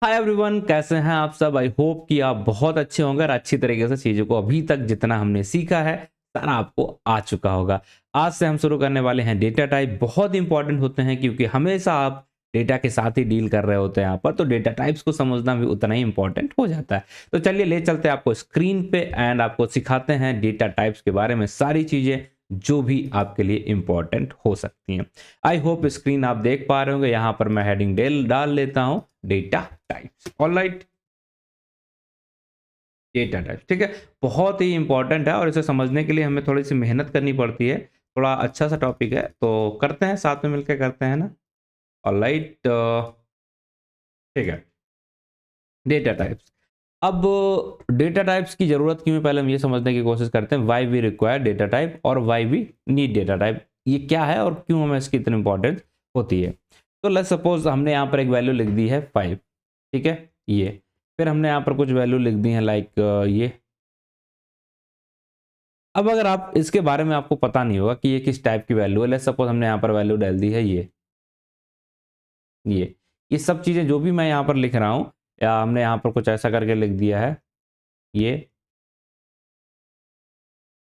Hi everyone, कैसे हैं आप सब। आई होप कि आप बहुत अच्छे होंगे और अच्छी तरीके से चीज़ों को अभी तक जितना हमने सीखा है सारा आपको आ चुका होगा। आज से हम शुरू करने वाले हैं डेटा टाइप। बहुत इंपॉर्टेंट होते हैं क्योंकि हमेशा आप डेटा के साथ ही डील कर रहे होते हैं यहाँ पर, तो डेटा टाइप्स को समझना भी उतना ही इंपॉर्टेंट हो जाता है। तो चलिए ले चलते हैं आपको स्क्रीन पे एंड आपको सिखाते हैं डेटा टाइप्स के बारे में सारी चीज़ें जो भी आपके लिए इंपॉर्टेंट हो सकती हैं। आई होप स्क्रीन आप देख पा रहे होंगे। यहाँ पर मैं हेडिंग डाल लेता हूँ, data types. Alright, data types ठीक है। बहुत ही इंपॉर्टेंट है और इसे समझने के लिए हमें थोड़ी सी मेहनत करनी पड़ती है। थोड़ा अच्छा सा टॉपिक है तो करते हैं, साथ में मिलकर करते हैं ना। ऑलराइट, ठीक है। Data types. अब डेटा टाइप्स की जरूरत क्यों है, पहले हम ये समझने की कोशिश करते हैं। Why we require data type और why we need data type. ये क्या है और क्यों हमें इसकी इतनी इंपॉर्टेंस होती है। तो लेट्स सपोज हमने यहाँ पर एक वैल्यू लिख दी है 5, ठीक है। ये फिर हमने यहाँ पर कुछ वैल्यू लिख दी है लाइक ये। अब अगर आप इसके बारे में आपको पता नहीं होगा कि ये किस टाइप की वैल्यू है, लेट्स सपोज हमने यहाँ पर वैल्यू डाल दी है ये ये सब चीजें जो भी मैं यहाँ पर लिख रहा हूँ, या हमने यहाँ पर कुछ ऐसा करके लिख दिया है ये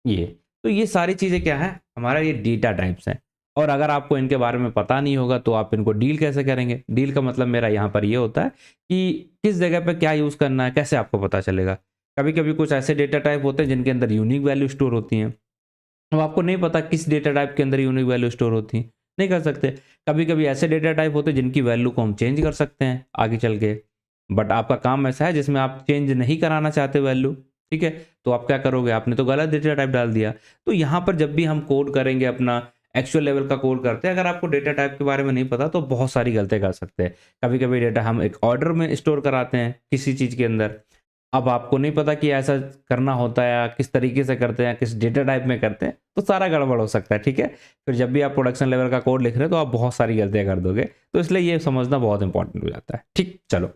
ये तो ये सारी चीजें क्या है, हमारा ये डेटा टाइप्स है। और अगर आपको इनके बारे में पता नहीं होगा तो आप इनको डील कैसे करेंगे। डील का मतलब मेरा यहाँ पर ये होता है कि किस जगह पे क्या यूज करना है, कैसे आपको पता चलेगा। कभी कभी कुछ ऐसे डेटा टाइप होते हैं जिनके अंदर यूनिक वैल्यू स्टोर होती हैं। अब आपको नहीं पता किस डेटा टाइप के अंदर यूनिक वैल्यू स्टोर होती है, नहीं कर सकते। कभी कभी ऐसे डेटा टाइप होते हैं जिनकी वैल्यू को हम चेंज कर सकते हैं आगे चल के, बट आपका काम ऐसा है जिसमें आप चेंज नहीं कराना चाहते वैल्यू, ठीक है। तो आप क्या करोगे, आपने तो गलत डेटा टाइप डाल दिया। तो यहाँ पर जब भी हम कोड करेंगे अपना एक्चुअल लेवल का कोड करते हैं, अगर आपको डेटा टाइप के बारे में नहीं पता तो बहुत सारी गलतियां कर सकते हैं। कभी कभी डेटा हम एक ऑर्डर में स्टोर कराते हैं किसी चीज के अंदर। अब आपको नहीं पता कि ऐसा करना होता है या किस तरीके से करते हैं, किस डेटा टाइप में करते हैं, तो सारा गड़बड़ हो सकता है, ठीक है। फिर जब भी आप प्रोडक्शन लेवल का कोड लिख रहे हो तो आप बहुत सारी गलतियां कर दोगे। तो इसलिए ये समझना बहुत इंपॉर्टेंट हो जाता है, ठीक। चलो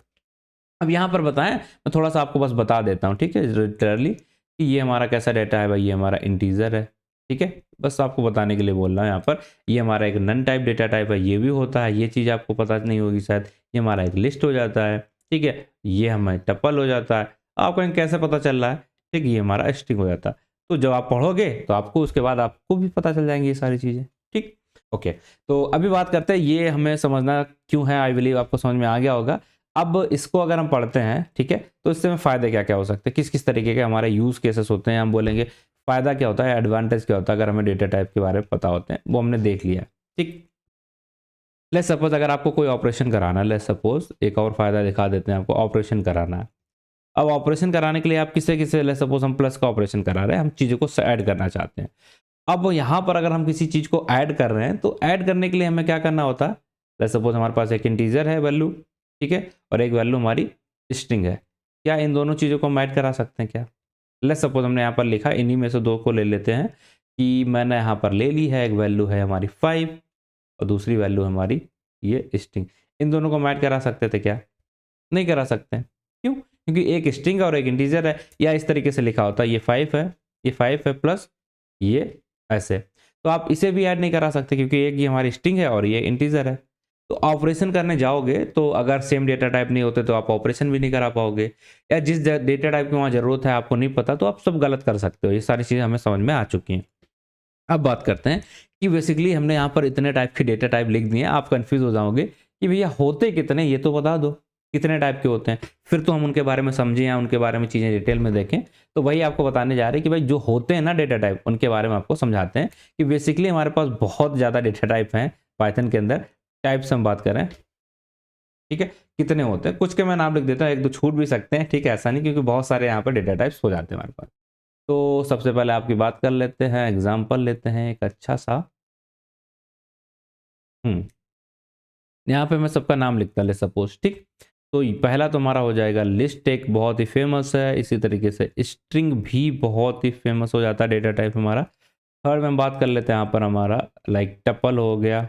अब यहाँ पर बताएं, मैं थोड़ा सा आपको बस बता देता हूँ, ठीक है, लिटरली कि ये हमारा कैसा डेटा है भाई। ये हमारा इंटीजर है, ठीक है। बस आपको बताने के लिए बोल रहा हूँ यहाँ पर। ये हमारा एक नन टाइप डेटा टाइप है, ये भी होता है, ये चीज़ आपको पता नहीं होगी शायद। ये हमारा एक लिस्ट हो जाता है, ठीक है। ये हमें टपल हो जाता है। आपको कैसे पता चल रहा है, ठीक। ये हमारा स्ट्रिंग हो जाता है। तो जब आप पढ़ोगे तो आपको उसके बाद आपको भी पता चल जाएंगी ये सारी चीज़ें, ठीक। ओके, तो अभी बात करते हैं, ये हमें समझना क्यों है। आई बिलीव आपको समझ में आ गया होगा। अब इसको अगर हम पढ़ते हैं, ठीक है, तो इससे हमें फ़ायदे क्या क्या हो सकते हैं, किस किस तरीके के हमारे यूज़ केसेस होते हैं। हम बोलेंगे फ़ायदा क्या होता है, एडवांटेज क्या होता है अगर हमें डेटा टाइप के बारे में पता होते हैं, वो हमने देख लिया, ठीक। लेट्स सपोज अगर आपको कोई ऑपरेशन कराना है, लेट्स सपोज एक और फ़ायदा दिखा देते हैं आपको, ऑपरेशन कराना है। अब ऑपरेशन कराने के लिए आप किसे किसे, लेट्स सपोज हम प्लस का ऑपरेशन करा रहे हैं, हम चीज़ों को ऐड करना चाहते हैं। अब यहाँ पर अगर हम किसी चीज़ को ऐड कर रहे हैं तो ऐड करने के लिए हमें क्या करना होता है। लेट्स सपोज हमारे पास एक इंटीजर है वैल्यू, ठीक है, और एक वैल्यू हमारी स्ट्रिंग है। क्या इन दोनों चीज़ों को हम ऐड करा सकते हैं क्या। लेट्स सपोज हमने यहाँ पर लिखा, इन्हीं में से दो को ले लेते हैं कि मैंने यहाँ पर ले ली है, एक वैल्यू है हमारी 5 और दूसरी वैल्यू हमारी ये स्ट्रिंग। इन दोनों को हम ऐड करा सकते थे क्या, नहीं करा सकते हैं। क्यों, क्योंकि एक स्ट्रिंग और एक इंटीजर है। या इस तरीके से लिखा होता है, ये 5 है, ये 5 है प्लस ये ऐसे। तो आप इसे भी ऐड नहीं करा सकते क्योंकि एक ये हमारी स्ट्रिंग है और ये इंटीजर है। तो ऑपरेशन करने जाओगे तो अगर सेम डेटा टाइप नहीं होते तो आप ऑपरेशन भी नहीं करा पाओगे, या जिस डेटा टाइप की वहाँ जरूरत है आपको नहीं पता तो आप सब गलत कर सकते हो। ये सारी चीज़ें हमें समझ में आ चुकी हैं। अब बात करते हैं कि बेसिकली हमने यहाँ पर इतने टाइप के डेटा टाइप लिख दिए हैं। आप कंफ्यूज हो जाओगे कि भैया होते कितने, ये तो बता दो कितने टाइप के होते हैं, फिर तो हम उनके बारे में समझें या उनके बारे में चीज़ें डिटेल में देखें। तो वही आपको बताने जा रहे हैं कि भाई जो होते हैं ना डेटा टाइप, उनके बारे में आपको समझाते हैं कि बेसिकली हमारे पास बहुत ज़्यादा डेटा टाइप हैं पाइथन के अंदर। टाइप्स हम बात करें, ठीक है, कितने होते हैं, कुछ के मैं नाम लिख देता हूँ, एक दो छूट भी सकते हैं, ठीक है, ऐसा नहीं, क्योंकि बहुत सारे यहाँ पर डेटा टाइप्स हो जाते हैं हमारे पास। तो सबसे पहले आपकी बात कर लेते हैं, एग्जाम्पल लेते हैं एक अच्छा सा। हम्म यहाँ पे मैं सबका नाम लिखता ले सपोज, ठीक। तो पहला तो हमारा हो जाएगा लिस्ट, एक बहुत ही फेमस है। इसी तरीके से स्ट्रिंग भी बहुत ही फेमस हो जाता है डेटा टाइप हमारा। थर्ड में हम बात कर लेते हैं यहाँ पर हमारा लाइक टपल हो गया,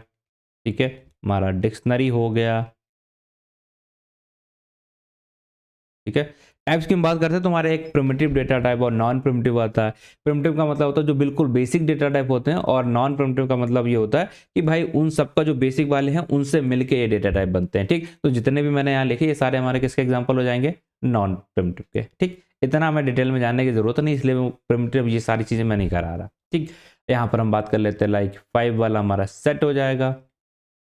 ठीक है, हमारा डिक्शनरी हो गया, ठीक है। टाइप्स की हम बात करते हैं तो हमारे एक प्रिमिटिव डेटा टाइप और नॉन प्रिमिटिव आता है। प्रिमिटिव का मतलब होता है जो बिल्कुल बेसिक डेटा टाइप होते हैं, और नॉन प्रिमिटिव का मतलब ये होता है कि भाई उन सबका जो बेसिक वाले हैं उनसे मिलके ये डेटा टाइप बनते हैं। ठीक, तो जितने भी मैंने यहाँ लिखे ये सारे हमारे किसके एग्जाम्पल हो जाएंगे, नॉन प्रिमिटिव के। ठीक, इतना हमें डिटेल में जानने की जरूरत नहीं, इसलिए मैं प्रिमिटिव ये सारी चीजें मैं नहीं करा रहा। ठीक, यहाँ पर हम बात कर लेते हैं लाइक 5 वाला हमारा सेट हो जाएगा,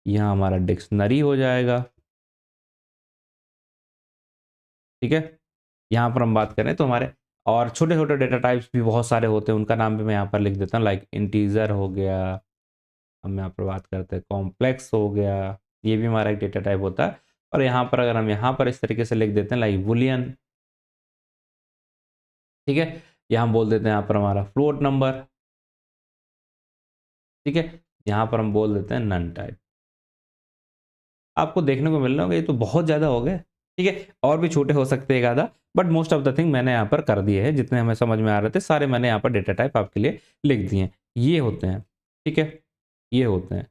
यहाँ हमारा डिक्शनरी हो जाएगा। ठीक है, यहाँ पर हम बात करें तो हमारे और छोटे छोटे डेटा टाइप्स भी बहुत सारे होते हैं, उनका नाम भी मैं यहाँ पर लिख देता हूँ, लाइक इंटीजर हो गया, हम यहाँ पर बात करते हैं कॉम्प्लेक्स हो गया, ये भी हमारा एक डेटा टाइप होता है। और यहाँ पर अगर हम यहाँ पर इस तरीके से लिख देते हैं लाइक बुलियन, ठीक है, यहाँ बोल देते हैं यहाँ पर हमारा फ्लोट नंबर, ठीक है, यहाँ पर हम बोल देते हैं नन टाइप। आपको देखने को मिल रहा होगा ये तो बहुत ज़्यादा हो गए। ठीक है, और भी छोटे हो सकते हैं एक आधा, but most of the thing मैंने यहाँ पर कर दिए हैं, जितने हमें समझ में आ रहे थे सारे मैंने यहाँ पर डेटा टाइप आपके लिए लिख दिए हैं। ये होते हैं, ठीक है, ये होते हैं।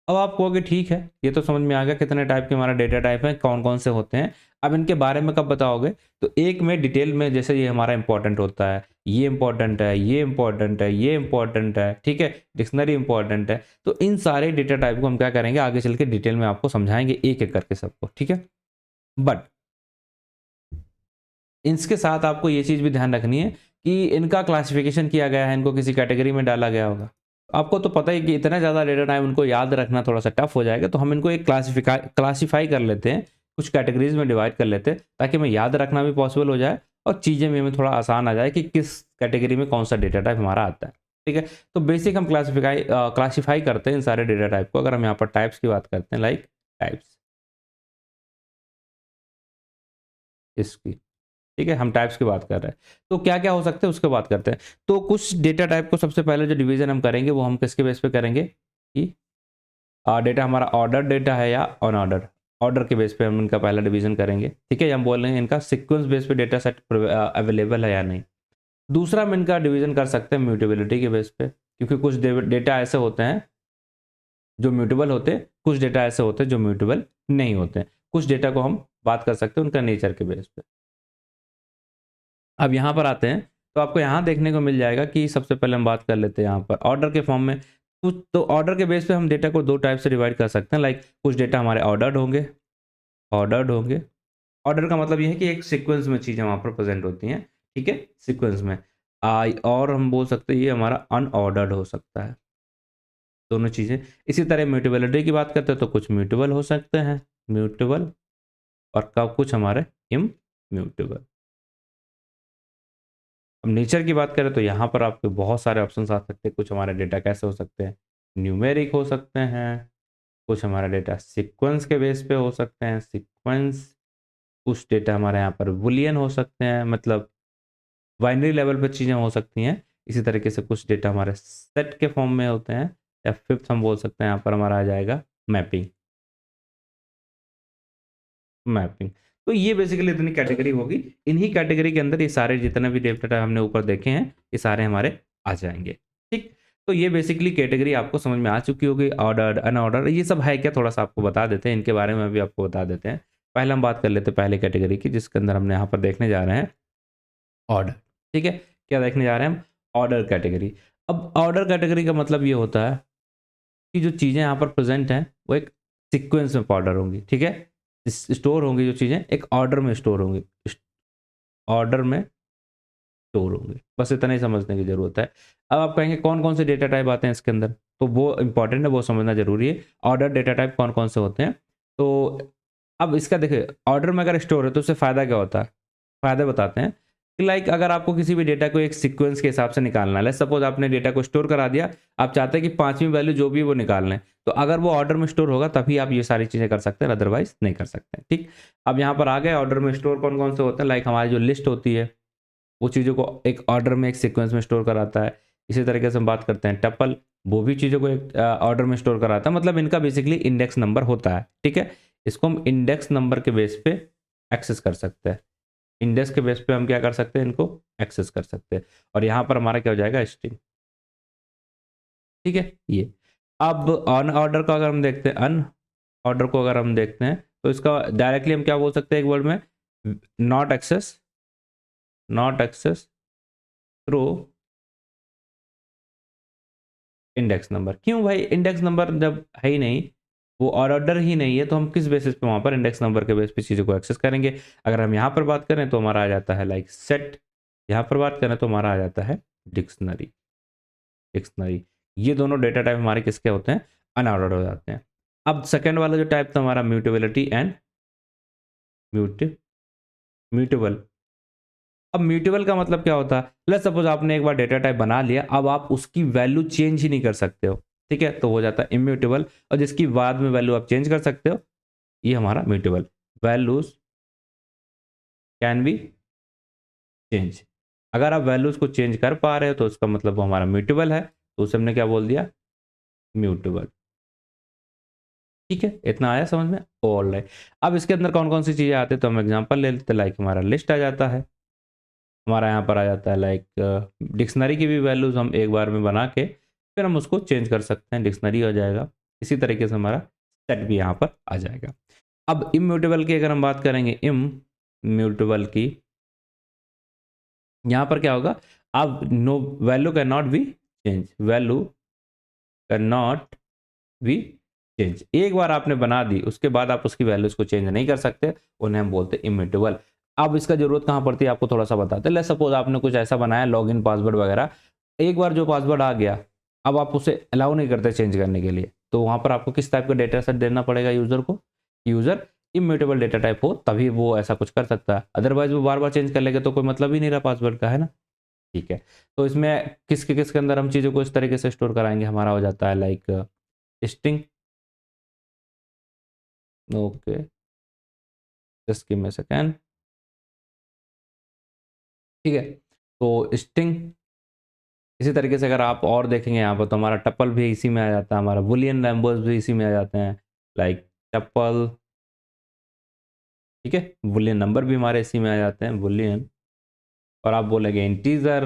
अब आप कहोगे ठीक है, ये तो समझ में आ गया कितने टाइप के हमारा डेटा टाइप है, कौन कौन से होते हैं। अब इनके बारे में कब बताओगे, तो एक में डिटेल में, जैसे ये हमारा इंपॉर्टेंट होता है, ये इंपॉर्टेंट है, ये इंपॉर्टेंट है, ये इंपॉर्टेंट है, ठीक है, डिक्शनरी इंपॉर्टेंट है। तो इन सारे डेटा टाइप को हम क्या करेंगे, आगे चल के डिटेल में आपको समझाएंगे एक एक करके सबको। ठीक है, बट इसके साथ आपको ये चीज़ भी ध्यान रखनी है कि इनका क्लासिफिकेशन किया गया है, इनको किसी कैटेगरी में डाला गया होगा। आपको तो पता ही कि इतना ज़्यादा डेटा टाइप उनको याद रखना थोड़ा सा टफ हो जाएगा, तो हम इनको एक क्लासीफाई कर लेते हैं, कुछ कैटेगरीज में डिवाइड कर लेते हैं, ताकि हमें याद रखना भी पॉसिबल हो जाए और चीज़ें भी हमें थोड़ा आसान आ जाए कि किस कैटेगरी में कौन सा डेटा टाइप हमारा आता है। ठीक है, तो बेसिक हम क्लासीफाई करते हैं इन सारे डेटा टाइप को। अगर हम यहाँ पर टाइप्स की बात करते हैं, लाइक टाइप्स इसकी, ठीक है, हम टाइप्स की बात कर रहे हैं, तो क्या क्या हो सकते हैं उसके बात करते हैं। तो कुछ डेटा टाइप को सबसे पहले जो डिवीजन हम करेंगे वो हम किसके बेस पे करेंगे कि डेटा हमारा ऑर्डर डेटा है या अनऑर्डर, ऑर्डर के बेस पे हम इनका पहला डिवीजन करेंगे। ठीक है, हम बोल रहे हैं इनका सीक्वेंस बेस पे डेटा सेट अवेलेबल है या नहीं। दूसरा हम इनका डिवीजन कर सकते हैं म्यूटेबिलिटी के बेस पे, क्योंकि कुछ डेटा ऐसे होते हैं जो म्यूटेबल होते हैं, कुछ डेटा ऐसे होते हैं जो म्यूटेबल नहीं होते हैं। कुछ डेटा को हम बात कर सकते हैं उनका नेचर के बेस पे। अब यहाँ पर आते हैं तो आपको यहाँ देखने को मिल जाएगा कि सबसे पहले हम बात कर लेते हैं यहाँ पर ऑर्डर के फॉर्म में। कुछ तो ऑर्डर के बेस पे हम डेटा को दो टाइप से डिवाइड कर सकते हैं, लाइक कुछ डेटा हमारे ऑर्डर्ड होंगे। ऑर्डर का मतलब ये है कि एक सीक्वेंस में चीज़ें वहाँ पर प्रेजेंट होती हैं, ठीक है, सीक्वेंस में। और हम बोल सकते हैं ये हमारा अनऑर्डर्ड हो सकता है, दोनों चीज़ें। इसी तरह म्यूटेबिलिटी की बात करते हैं तो कुछ म्यूटेबल हो सकते हैं, म्यूटेबल, और कब कुछ हमारे इम्यूटेबल। अब नेचर की बात करें तो यहाँ पर आपके बहुत सारे ऑप्शन आ सकते हैं। कुछ हमारे डेटा कैसे हो सकते हैं, न्यूमेरिक हो सकते हैं, कुछ हमारा डेटा सीक्वेंस के बेस पे हो सकते हैं, सीक्वेंस। कुछ डेटा हमारे यहाँ पर बुलियन हो सकते हैं, मतलब बाइनरी लेवल पे चीज़ें हो सकती हैं। इसी तरीके से कुछ डेटा हमारे सेट के फॉर्म में होते हैं, या फिफ्थ हम बोल सकते हैं यहाँ पर हमारा आ जाएगा मैपिंग। मैपिंग, तो ये बेसिकली इतनी कैटेगरी होगी। इन्हीं कैटेगरी के अंदर ये सारे जितने भी डेटा हमने ऊपर देखे हैं ये सारे हमारे आ जाएंगे। ठीक, तो ये बेसिकली कैटेगरी आपको समझ में आ चुकी होगी। ऑर्डर्ड, अनऑर्डर्ड, ये सब है क्या, थोड़ा सा आपको बता देते हैं, इनके बारे में भी आपको बता देते हैं। पहले हम बात कर लेते हैं पहले कैटेगरी की, जिसके अंदर हमने यहाँ पर देखने जा रहे हैं ऑर्डर। ठीक है, क्या देखने जा रहे हैं हम, ऑर्डर कैटेगरी। अब ऑर्डर कैटेगरी का मतलब ये होता है कि जो चीज़ें यहाँ पर प्रेजेंट हैं वो एक सीक्वेंस में ऑर्डर होंगी। ठीक है, स्टोर होंगी, जो चीज़ें एक ऑर्डर में स्टोर होंगी, ऑर्डर में स्टोर होंगे। बस इतना ही समझने की जरूरत है। अब आप कहेंगे कौन कौन से डेटा टाइप आते हैं इसके अंदर, तो वो इंपॉर्टेंट है, वो समझना जरूरी है। ऑर्डर डेटा टाइप कौन कौन से होते हैं, तो अब इसका देखिए, ऑर्डर में अगर स्टोर है तो उससे फ़ायदा क्या होता है, फ़ायदे बताते हैं कि लाइक अगर आपको किसी भी डेटा को एक सीक्वेंस के हिसाब से निकालना है, सपोज आपने डेटा को स्टोर करा दिया, आप चाहते हैं कि पांचवी वैल्यू जो भी वो निकाल लें, तो अगर वो ऑर्डर में स्टोर होगा तभी आप ये सारी चीज़ें कर सकते हैं, अदरवाइज नहीं कर सकते। ठीक, अब यहाँ पर आ गए ऑर्डर में स्टोर कौन कौन से होते हैं, लाइक हमारी जो लिस्ट होती है वो चीज़ों को एक ऑर्डर में एक सीक्वेंस में स्टोर कराता है। इसी तरीके से हम बात करते हैं टपल, वो भी चीज़ों को एक ऑर्डर में स्टोर कराता है, मतलब इनका बेसिकली इंडेक्स नंबर होता है। ठीक है, इसको हम इंडेक्स नंबर के बेस पे एक्सेस कर सकते हैं, इंडेक्स के बेस पे हम क्या कर सकते हैं, इनको एक्सेस कर सकते हैं। और यहाँ पर हमारा क्या हो जाएगा, स्ट्रिंग। ठीक है, ये अब अन ऑर्डर का अगर हम देखते हैं, अन ऑर्डर को अगर हम देखते हैं तो इसका डायरेक्टली हम क्या बोल सकते हैं एक वर्ड में, not access through index number. क्यों भाई, इंडेक्स नंबर जब है ही नहीं, वो ऑर्डर ही नहीं है, तो हम किस बेसिस पे वहां पर इंडेक्स नंबर के बेस पे चीज़ों को एक्सेस करेंगे। अगर हम यहाँ पर बात करें तो हमारा आ जाता है लाइक सेट, यहाँ पर बात करें तो हमारा आ जाता है डिक्शनरी। डिक्शनरी, ये दोनों डेटा टाइप हमारे किसके होते हैं, अनऑर्डर्ड हो जाते हैं। अब सेकेंड वाला जो टाइप था हमारा म्यूटेबिलिटी एंड म्यूटेबल। अब म्यूटेबल का मतलब क्या होता है, लेट्स सपोज आपने एक बार डेटा टाइप बना लिया, अब आप उसकी वैल्यू चेंज ही नहीं कर सकते हो, ठीक है, तो हो जाता है इम्यूटेबल। और जिसकी बाद में वैल्यू आप चेंज कर सकते हो, ये हमारा mutable. Values can be change. अगर आप वैल्यूज को चेंज कर पा रहे हो तो उसका मतलब वो हमारा म्यूटेबल है, तो उसे हमने क्या बोल दिया, म्यूटेबल। ठीक है, इतना आया समझ में, ऑल राइट। अब इसके अंदर कौन कौन सी चीजें आती है तो हम एग्जांपल ले लेते हैं। लाइक हमारा लिस्ट आ जाता है, हमारा यहाँ पर आ जाता है लाइक डिक्शनरी की भी वैल्यूज हम एक बार में बना के फिर हम उसको चेंज कर सकते हैं, डिक्शनरी हो जाएगा। इसी तरीके से हमारा सेट भी यहाँ पर आ जाएगा। अब इम्यूटेबल की अगर हम बात करेंगे, इम्यूटेबल की यहाँ पर क्या होगा, अब no value can not be change, value can not be change. एक बार आपने बना दी उसके बाद आप उसकी वैल्यूज को चेंज नहीं कर सकते, उन्हें हम बोलते हैं इम्यूटेबल। अब इसका जरूरत कहाँ पड़ती है आपको थोड़ा सा बताते हैं। लेट्स सपोज आपने कुछ ऐसा बनाया लॉगिन पासवर्ड वगैरह, एक बार जो पासवर्ड आ गया अब आप उसे अलाउ नहीं करते चेंज करने के लिए, तो वहां पर आपको किस टाइप का डेटा सेट देना पड़ेगा यूजर को, यूजर इम्यूटेबल डेटा टाइप हो तभी वो ऐसा कुछ कर सकता है, अदरवाइज वो बार बार चेंज कर लेगा तो कोई मतलब ही नहीं रहा पासवर्ड का, है ना। ठीक है, तो इसमें किसके अंदर हम चीज़ों को इस तरीके से स्टोर कराएंगे, हमारा हो जाता है like string. Okay, just give me a second. ठीक है, तो स्ट्रिंग, इसी तरीके से अगर आप और देखेंगे यहाँ पर तो हमारा टपल भी इसी में आ जाता है, हमारा बुलियन नंबर्स भी इसी में आ जाते हैं, लाइक टपल। ठीक है, बुलियन नंबर भी हमारे इसी में आ जाते हैं, बुलियन। और आप बोलेंगे इंटीजर,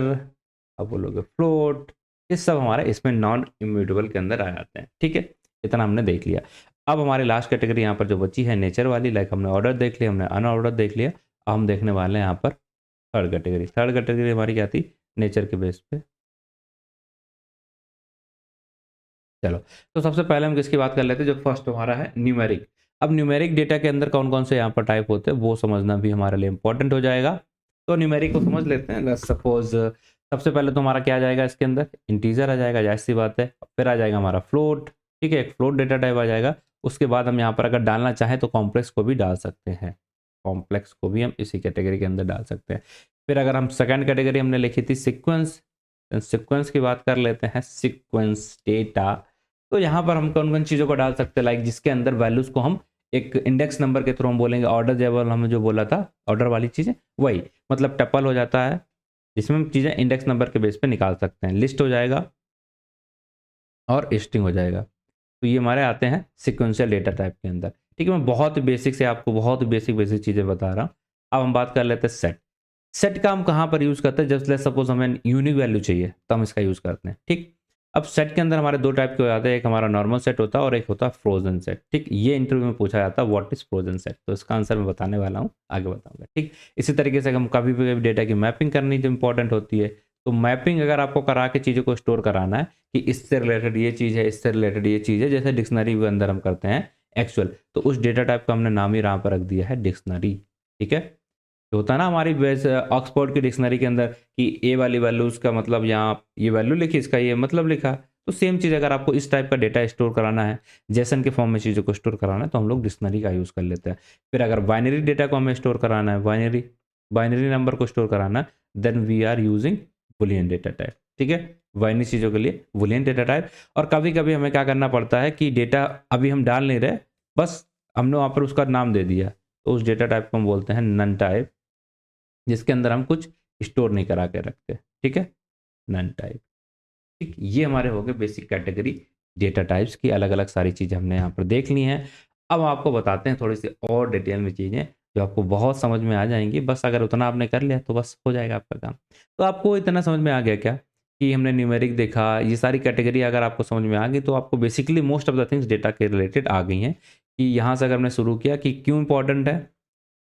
आप बोलोगे फ्लोट, ये सब हमारे इसमें नॉन इम्यूटेबल के अंदर आ जाते हैं। ठीक है, इतना हमने देख लिया। अब हमारी लास्ट कैटेगरी यहाँ पर जो बची है नेचर वाली, लाइक हमने ऑर्डर देख लिया, हमने अनऑर्डर देख लिया, अब हम देखने वाले हैं यहाँ पर थर्ड कैटेगरी। थर्ड कैटेगरी हमारी क्या थी, नेचर के बेस पे। चलो, तो सबसे पहले हम किसकी बात कर लेते हैं, जो फर्स्ट हमारा है न्यूमेरिक। अब न्यूमेरिक डेटा के अंदर कौन कौन से यहाँ पर टाइप होते हैं वो समझना भी हमारे लिए इंपॉर्टेंट हो जाएगा। तो न्यूमेरिक को समझ लेते हैं। लेट्स सपोज सबसे पहले तो हमारा क्या आ जाएगा, इसके अंदर इंटीजर आ जाएगा, जाहिर सी बात है। फिर आ जाएगा हमारा फ्लोट, ठीक है, एक फ्लोट डेटा टाइप आ जाएगा। उसके बाद हम यहाँ पर अगर डालना चाहें तो कॉम्प्लेक्स को भी डाल सकते हैं, कॉम्प्लेक्स को भी हम इसी कैटेगरी के अंदर डाल सकते हैं। फिर अगर हम सेकेंड कैटेगरी हमने लिखी थी सिक्वेंस, सिक्वेंस की बात कर लेते हैं, सिक्वेंस डेटा। तो यहाँ पर हम कौन कौन चीज़ों को डाल सकते हैं, लाइक जिसके अंदर वैल्यूज को हम एक इंडेक्स नंबर के थ्रू हम बोलेंगे, ऑर्डर जेबल हमने जो बोला था, ऑर्डर वाली चीज़ें वही, मतलब टपल हो जाता है जिसमें हम चीज़ें इंडेक्स नंबर के बेस पे निकाल सकते हैं, लिस्ट हो जाएगा और स्ट्रिंग हो जाएगा। तो ये हमारे आते हैं सिक्वेंशियल डेटा टाइप के अंदर। ठीक है, मैं बहुत बेसिक से आपको बहुत बेसिक बेसिक चीज़ें बता रहा हूँ। अब हम बात कर लेते हैं सेट। सेट का हम कहाँ पर यूज़ करते हैं, जस्ट लेट्स सपोज हमें यूनिक वैल्यू चाहिए तो हम इसका यूज़ करते हैं। ठीक, अब सेट के अंदर हमारे दो टाइप के हो जाते हैं, एक हमारा नॉर्मल सेट होता है और एक होता है फ्रोजन सेट। ठीक, ये इंटरव्यू में पूछा जाता है व्हाट इज फ्रोजन सेट, तो इसका आंसर मैं बताने वाला हूँ, आगे बताऊंगा। ठीक, इसी तरीके से हम कभी भी डेटा की मैपिंग करनी जो इंपॉर्टेंट होती है, तो मैपिंग अगर आपको करा के चीज़ों को स्टोर कराना है कि इससे रिलेटेड ये चीज़ है, इससे रिलेटेड ये चीज़ है, जैसे डिक्शनरी के अंदर हम करते हैं एक्चुअल, तो उस डेटा टाइप का हमने नाम ही यहाँ पर रख दिया है डिक्शनरी। ठीक है, तो होता है ना हमारी ऑक्सफोर्ड की डिक्शनरी के अंदर कि ए वाली वैल्यू उसका मतलब यहाँ ये वैल्यू लिखी, इसका ये मतलब लिखा। तो सेम चीज़ अगर आपको इस टाइप का डेटा स्टोर कराना है, जेसन के फॉर्म में चीज़ों को स्टोर कराना है, तो हम लोग डिक्शनरी का यूज़ कर लेते हैं। फिर अगर बाइनरी डेटा को हमें स्टोर कराना है, बाइनरी बाइनरी नंबर को स्टोर कराना है, then we are using Boolean data type. ठीक है, बाइनरी चीज़ों के लिए बुलियन डेटा टाइप। और कभी कभी हमें क्या करना पड़ता है कि डेटा अभी हम डाल नहीं रहे, बस हमने वहाँ पर उसका नाम दे दिया, तो उस डेटा टाइप को हम बोलते हैं नन टाइप, जिसके अंदर हम कुछ स्टोर नहीं करा के रखते। ठीक है, नन टाइप। ठीक, ये हमारे हो गए बेसिक कैटेगरी डेटा टाइप्स की, अलग अलग सारी चीज़ें हमने यहाँ पर देख ली हैं। अब आपको बताते हैं थोड़ी सी और डिटेल में चीज़ें जो आपको बहुत समझ में आ जाएंगी, बस अगर उतना आपने कर लिया तो बस हो जाएगा आपका काम। तो आपको इतना समझ में आ गया क्या कि हमने न्यूमेरिक देखा, ये सारी कैटेगरी अगर आपको समझ में आ गई तो आपको basically most of the things data के रिलेटेड आ गई हैं। कि यहाँ से अगर हमने शुरू किया कि क्यों इंपॉर्टेंट है,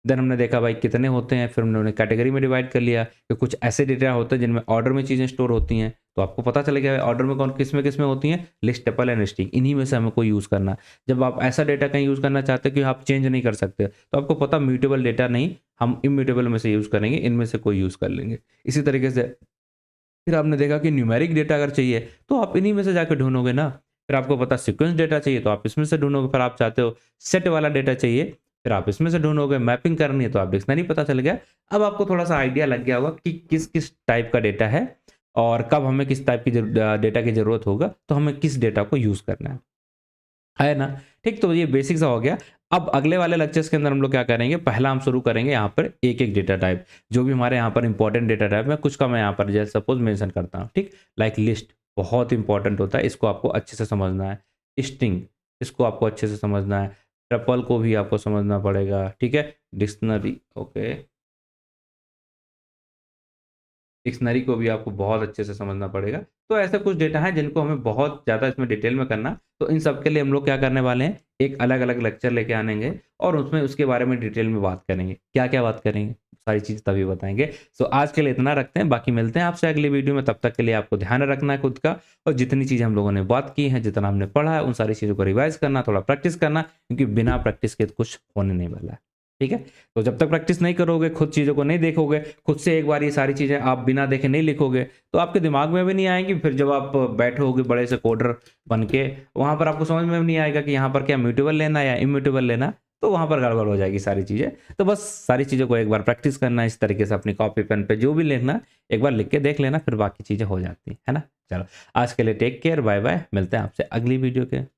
देन हमने देखा भाई कितने होते हैं, फिर हमने उन्हें कैटेगरी में डिवाइड कर लिया कि कुछ ऐसे डेटा होते हैं जिनमें ऑर्डर में चीज़ें स्टोर होती हैं, तो आपको पता चल गया ऑर्डर में कौन किस में होती हैं, लिस्ट, टपल एंड स्ट्रिंग, इन्हीं में से हमें कोई यूज़ करना है। जब आप ऐसा डेटा कहीं यूज़ करना चाहते हो कि आप चेंज नहीं कर सकते, तो आपको पता म्यूटेबल डेटा नहीं, हम इम्यूटेबल में से यूज़ करेंगे, इनमें से कोई यूज़ कर लेंगे। इसी तरीके से फिर आपने देखा कि न्यूमेरिक डेटा अगर चाहिए तो आप इन्हीं में से जाके ढूंढोगे ना। फिर आपको पता सीक्वेंस डेटा चाहिए तो आप इसमें से ढूंढोगे, फिर आप चाहते हो सेट वाला डेटा चाहिए, फिर आप इसमें से ढूंढोगे, मैपिंग करनी है तो आप डिक्शनरी पता चल गया। अब आपको थोड़ा सा आइडिया लग गया होगा कि किस किस टाइप का डेटा है और कब हमें किस टाइप की डेटा की जरूरत होगा, तो हमें किस डेटा को यूज करना है ना। ठीक, तो ये बेसिक सा हो गया। अब अगले वाले लेक्चर्स के अंदर हम लोग क्या करेंगे, पहला हम शुरू करेंगे यहाँ पर एक एक डेटा टाइप, जो भी हमारे यहाँ पर इंपॉर्टेंट डेटा टाइप है, कुछ का मैं यहाँ पर जैसे सपोज मेंशन करता हूँ। ठीक, लाइक लिस्ट बहुत इंपॉर्टेंट होता है, इसको आपको अच्छे से समझना है। स्ट्रिंग, इसको आपको अच्छे से समझना है। ट्रिपल को भी आपको समझना पड़ेगा। ठीक है, डिक्शनरी, ओके, डिक्शनरी को भी आपको बहुत अच्छे से समझना पड़ेगा। तो ऐसे कुछ डेटा हैं जिनको हमें बहुत ज़्यादा इसमें डिटेल में करना, तो इन सब के लिए हम लोग क्या करने वाले हैं, एक अलग-अलग लेक्चर लेके आनेंगे और उसमें उसके बारे में डिटेल में बात करेंगे। क्या-क्या बात करेंगे? सारी चीज़ तभी बताएँगे। सो आज के लिए इतना रखते हैं, बाकी मिलते हैं आपसे अगली वीडियो में। तब तक के लिए आपको ध्यान रखना है खुद का, और जितनी चीज़ें हम लोगों ने बात की हैं, जितना हमने पढ़ा है, उन सारी चीज़ों को रिवाइज़ करना, थोड़ा प्रैक्टिस करना, क्योंकि बिना प्रैक्टिस के कुछ होने नहीं वाला है। ठीक है? तो जब तक प्रैक्टिस नहीं करोगे, खुद चीज़ों को नहीं देखोगे, खुद से एक बार ये सारी चीज़ें आप बिना देखे नहीं लिखोगे, तो आपके दिमाग में भी नहीं आएँगी। फिर जब आप बैठोगे बड़े से कोडर बन के, वहाँ पर आपको समझ में भी नहीं आएगा कि यहाँ पर क्या म्यूटेबल लेना है या इम्यूटेबल लेना, तो वहाँ पर गड़बड़ हो जाएगी सारी चीज़ें। तो बस सारी चीज़ों को एक बार प्रैक्टिस करना, इस तरीके से अपनी कॉपी पेन पे जो भी लिखना, एक बार लिख के देख लेना, फिर बाकी चीज़ें हो जाती हैं, है ना? चलो, आज के लिए टेक केयर, बाय-बाय, मिलते हैं आपसे अगली वीडियो के